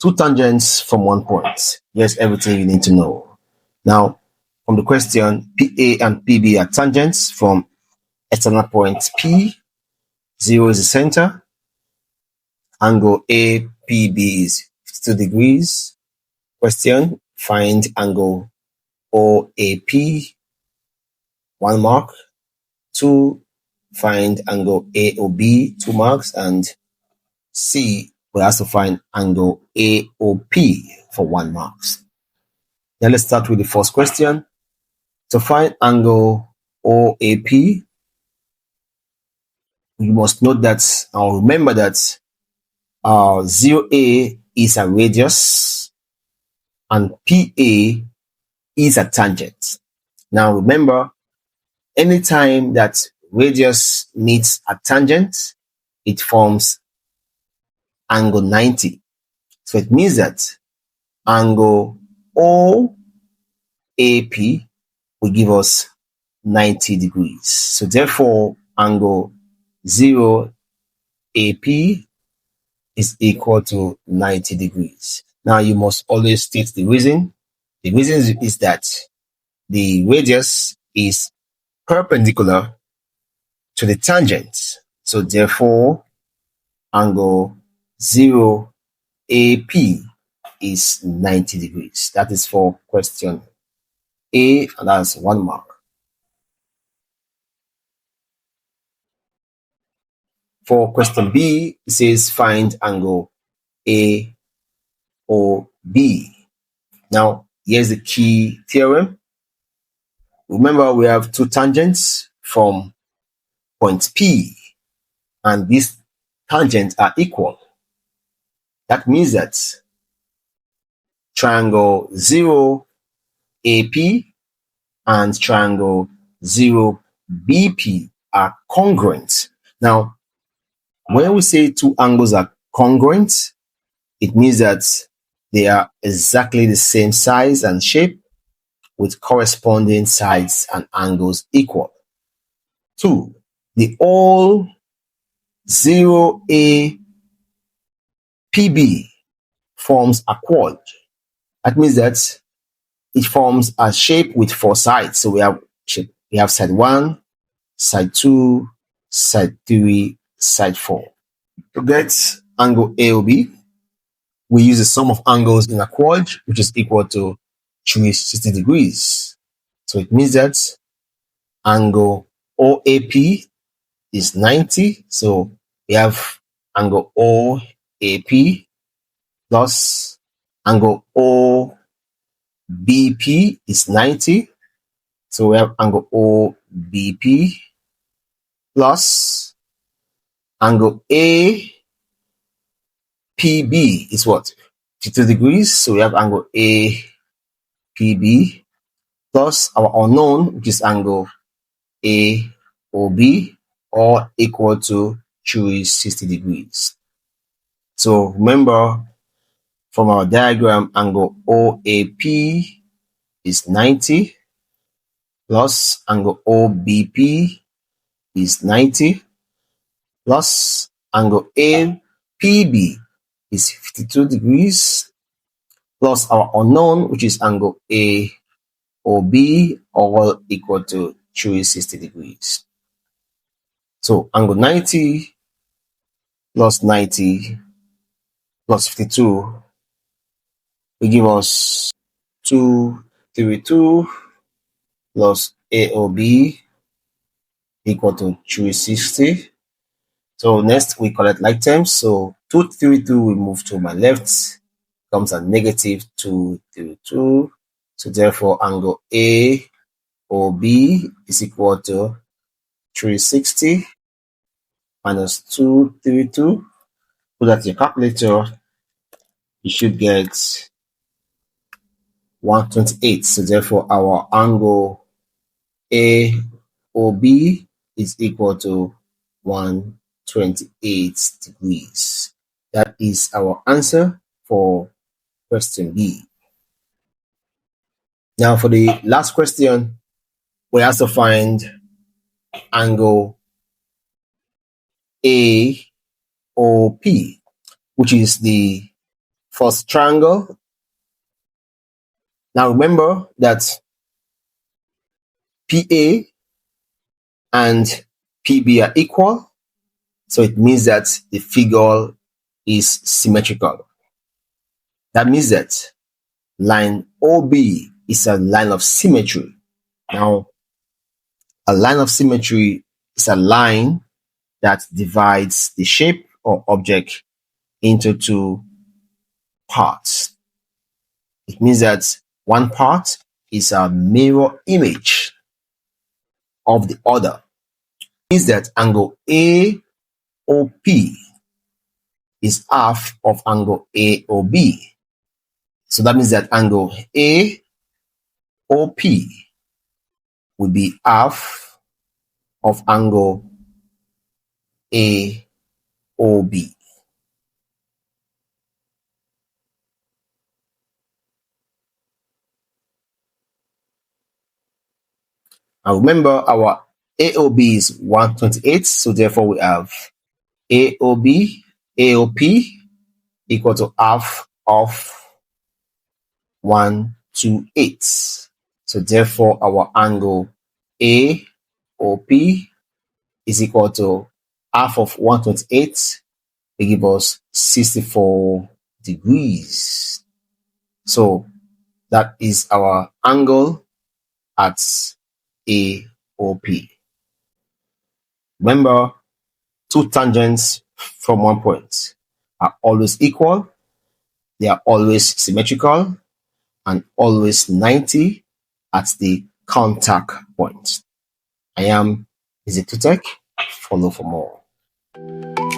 two tangents from one point. Here's everything you need to know. Now, from the question, PA and PB are tangents from external point P. 0 is the center. Angle APB is 52 degrees. Question, find angle OAP. 1 mark. 2, find angle AOB. 2 marks. And C, we have to find angle AOP for 1 mark. Now let's start with the first question. To find angle OAP, you must note that, or remember that 0A is a radius and PA is a tangent. Now remember, anytime that radius meets a tangent, it forms angle 90. So it means that angle OAP will give us 90 degrees. So therefore, angle 0 AP is equal to 90 degrees. Now you must always state the reason. The reason is that the radius is perpendicular to the tangent. So therefore, angle 0 AP is 90 degrees. That is for question A, and that's 1 mark. For question B, it says find angle AOB. Now, here's the key theorem. Remember, we have two tangents from point P, and these tangents are equal. That means that triangle 0 AP and triangle 0 BP are congruent. Now, when we say two angles are congruent, it means that they are exactly the same size and shape with corresponding sides and angles equal. 2, the all 0A PB forms a quad. That means that it forms a shape with 4 sides. So we have side 1, side 2, side 3, side 4. To get angle AOB, we use the sum of angles in a quad, which is equal to 360 degrees. So it means that angle OAP is 90. So we have angle OAP plus angle OBP is 90. So we have angle OBP plus angle APB is what? 52 degrees. So we have angle APB plus our unknown, which is angle AOB, or equal to 360 degrees. So remember, from our diagram, angle OAP is 90 plus angle OBP is 90 plus angle APB is 52 degrees plus our unknown, which is angle AOB, all equal to 360 degrees. So angle 90 plus 90 plus 52 will give us 232 plus AOB equal to 360. So next we collect like terms. So 232 will move to my left, comes a negative 232. So therefore angle AOB is equal to 360 minus 232. Put that in your calculator, you should get 128. So therefore our angle AOB is equal to 128 degrees. That is our answer for question B. Now for the last question, we have to find angle AOP, which is the first triangle. Now remember that PA and PB are equal, so it means that the figure is symmetrical. That means that line OB is a line of symmetry. Now, a line of symmetry is a line that divides the shape or object into two parts. It means that one part is a mirror image of the other. It means that angle AOP is half of angle AOB. So that means that angle AOP will be half of angle AOB. And remember, our AOB is 128, so therefore we have AOP equal to half of 128. So therefore our angle AOP is equal to half of 128. They give us 64 degrees. So that is our angle at AOP. Remember, two tangents from one point are always equal, they are always symmetrical, and always 90 at the contact point. I am Easy to Tech. Follow for more.